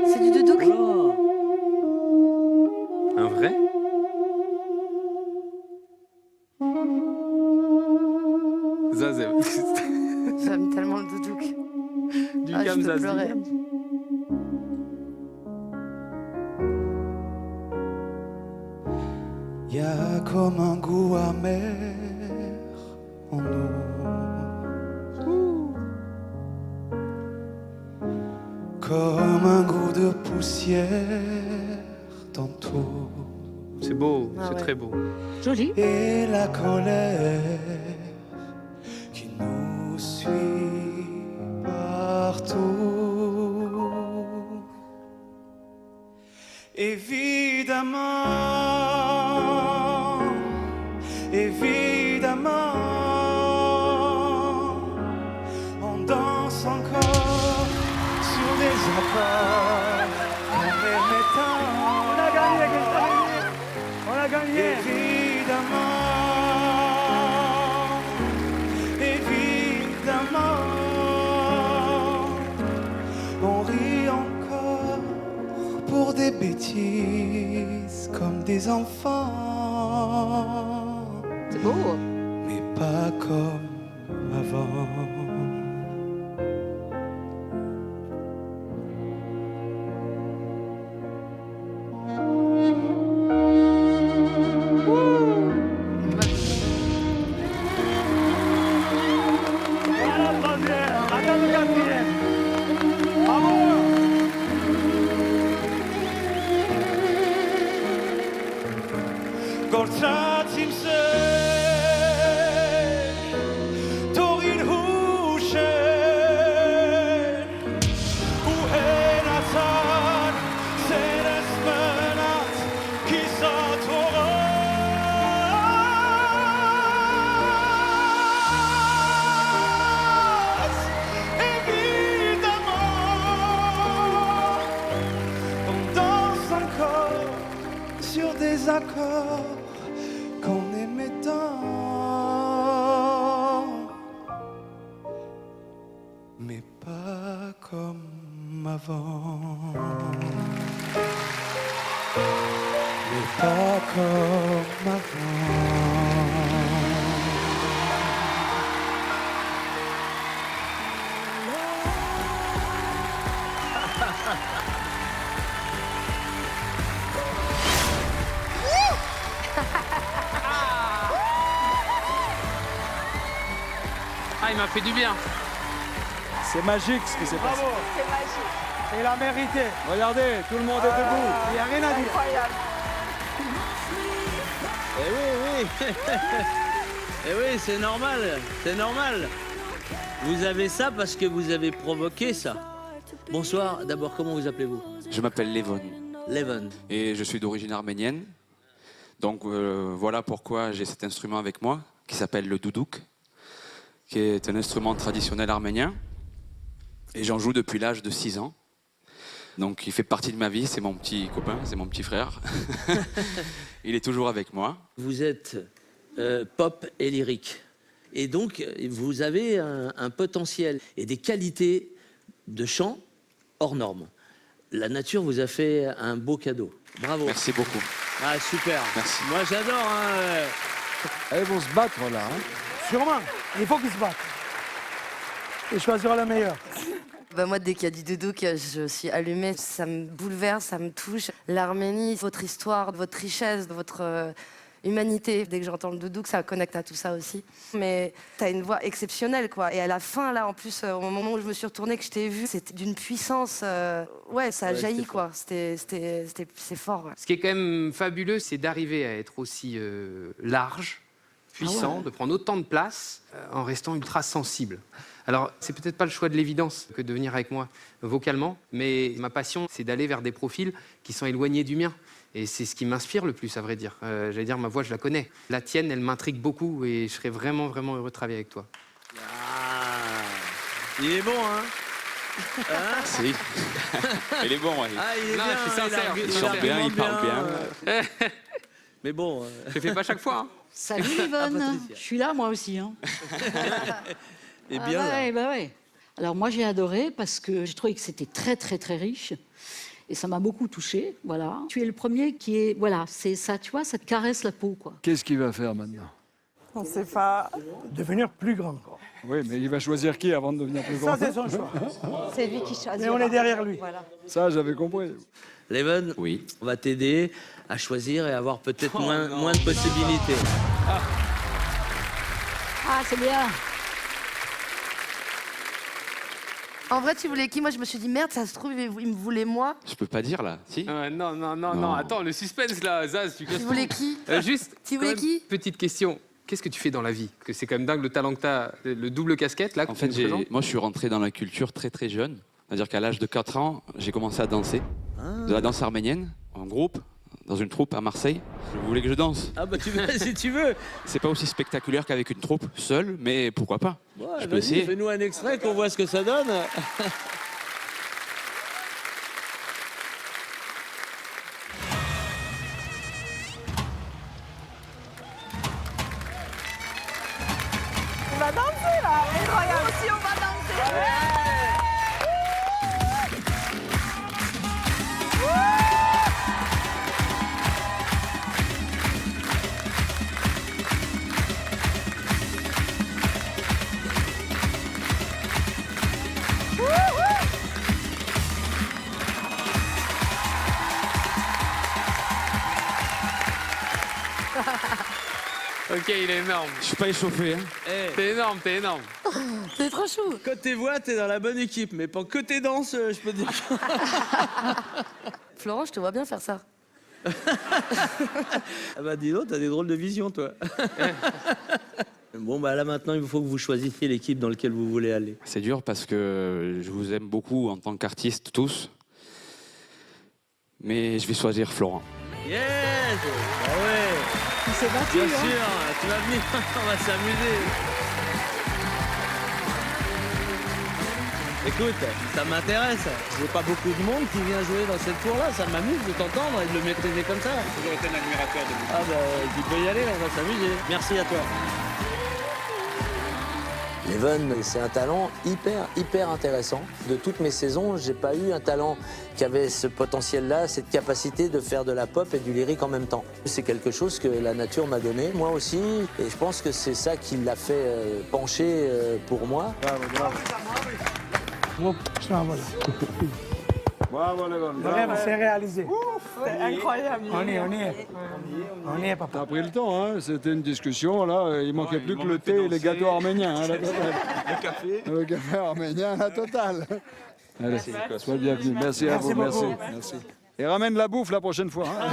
C'est du doudouk. Oh. Un vrai? Ça, c'est J'aime tellement le doudouk. du Ah, je peux Kamsas. pleurer. Y a comme un goût amer en nous. Comme un goût de poussière tantôt. C'est beau, Ah c'est ouais. très beau. Joli. Et la colère qui nous suit partout. Évidemment, évidemment, on danse encore sur des accords qu'on aimait tant. On a gagné, on a gagné. Évidemment, on rit encore pour des bêtises comme des enfants, C'est beau. mais pas comme avant. Voilà, troisième. Attends le quatrième. Bravo. 걸차짐새 도인 후셰 우헤나산 세레스메낫 기사토라 évidemment on danse encore sur des accords qu'on aimait tant, mais pas comme avant. Mais pas comme avant. Ah, il m'a fait du bien. C'est magique ce qui s'est passé. Bravo. C'est magique. Il a mérité. Regardez, tout le monde est debout. Il n'y a rien à dire. Incroyable. Eh oui, oui. Eh oui, c'est normal, c'est normal. Vous avez ça parce que vous avez provoqué ça. Bonsoir, d'abord, comment vous appelez-vous? Je m'appelle Levon Levon. et je suis d'origine arménienne. Donc voilà pourquoi j'ai cet instrument avec moi qui s'appelle le doudouk, qui est un instrument traditionnel arménien. Et j'en joue depuis l'âge de 6 ans. Donc il fait partie de ma vie, c'est mon petit copain, c'est mon petit frère. Il est toujours avec moi. Vous êtes pop et lyrique. Et donc, vous avez un potentiel et des qualités de chant hors normes. La nature vous a fait un beau cadeau. Bravo. Merci beaucoup. Ah, super. Merci. Moi, j'adore. Hein. Ils vont se battre là. Hein. Sûrement. Il faut qu'ils se battent. Et choisir le meilleur. Bah moi, dès qu'il y a du doudouk, je suis allumée. Ça me bouleverse, ça me touche. L'Arménie, votre histoire, votre richesse, votre humanité. Dès que j'entends le doudouk, ça connecte à tout ça aussi. Mais t'as une voix exceptionnelle, quoi. Et à la fin, là, en plus, au moment où je me suis retournée, que je t'ai vue, c'était d'une puissance... ouais, ça a jailli, quoi. C'est fort, ouais. Ce qui est quand même fabuleux, c'est d'arriver à être aussi large, puissant, de prendre autant de place en restant ultra sensible. Alors, c'est peut-être pas le choix de l'évidence que de venir avec moi vocalement, mais ma passion, c'est d'aller vers des profils qui sont éloignés du mien. Et c'est ce qui m'inspire le plus, à vrai dire. J'allais dire, ma voix, je la connais. La tienne, elle m'intrigue beaucoup et je serais vraiment, vraiment heureux de travailler avec toi. Ah, il est bon, hein? Si. Il est bon, ouais. Ah, il est Non, bien. je suis sincère. Il chante bien, il parle bien. Mais bon. Je le fais pas chaque fois. Hein. Salut Ah, Yvonne. Patricia. Je suis là moi aussi. Hein. Et Ah bien. bah là. ouais, bah ouais. Alors moi j'ai adoré parce que j'ai trouvé que c'était très très très riche et ça m'a beaucoup touchée, voilà. Tu es le premier qui est, voilà, c'est ça, tu vois, ça te caresse la peau, quoi. Qu'est-ce qu'il va faire maintenant? On ne sait pas. Devenir plus grand, quoi. Oui, mais il va choisir qui avant de devenir plus grand? Ça, c'est son choix. C'est lui qui choisit. Mais on est derrière lui. Voilà. Ça, j'avais compris. Leven, Oui. on va t'aider à choisir et avoir peut-être moins de possibilités. Ah, c'est bien. En vrai, tu voulais qui? Moi, je me suis dit, merde, ça se trouve, il me voulait moi. Je peux pas dire là, si? Non, non, non, Non. non, attends, le suspense là, Zaz, tu Tu voulais qui? Juste, Tu quand voulais même, qui? petite question. Qu'est-ce que tu fais dans la vie? Parce que c'est quand même dingue le talent que tu as, le double casquette là que En tu fait, nous présentes. moi, je suis rentré dans la culture très très jeune. C'est-à-dire qu'à l'âge de 4 ans, j'ai commencé à danser. De la danse arménienne, en groupe, dans une troupe à Marseille. Vous voulez que je danse? Ah bah tu veux, si tu veux. C'est pas aussi spectaculaire qu'avec une troupe seule, mais pourquoi pas? Ouais, Je peux vas-y, essayer. fais-nous un extrait qu'on voit ce que ça donne. On va danser là. Incroyable. Nous aussi, on va danser. Ok, il est énorme. Je suis pas échauffé, hein. Eh, T'es énorme, t'es énorme. C'est trop chou. côté voix, t'es dans la bonne équipe, mais pas côté danse, je peux te dire. Florent, je te vois bien faire ça. Ah bah dis donc, t'as des drôles de visions, toi. Bon bah là maintenant, il faut que vous choisissiez l'équipe dans laquelle vous voulez aller. C'est dur parce que je vous aime beaucoup en tant qu'artistes tous. Mais je vais choisir Florent. Yes. Ah ouais. Il s'est battu, Bien hein. sûr, tu vas venir, on va s'amuser. Écoute, ça m'intéresse. J'ai pas beaucoup de monde qui vient jouer dans cette tour-là. Ça m'amuse de t'entendre et de le maîtriser comme ça. J'ai toujours été un admirateur de vous. Ah bah, tu peux y aller, on va s'amuser. Merci à toi. Leven, c'est un talent hyper intéressant. De toutes mes saisons, j'ai pas eu un talent qui avait ce potentiel-là, cette capacité de faire de la pop et du lyrique en même temps. C'est quelque chose que la nature m'a donné, moi aussi, et je pense que c'est ça qui l'a fait pencher pour moi. Bravo, bravo. Je t'envoie là. Bravo, Leven. Le rêve s'est réalisé. C'est incroyable. On y est, papa. T'as pris le temps, hein. C'était une discussion, là. Il manquait plus que le thé et les gâteaux arméniens. Hein, la totale. Le café arménien, la totale. Allez, sois bienvenue. Merci à vous, Merci beaucoup. merci. Et ramène la bouffe la prochaine fois. Hein.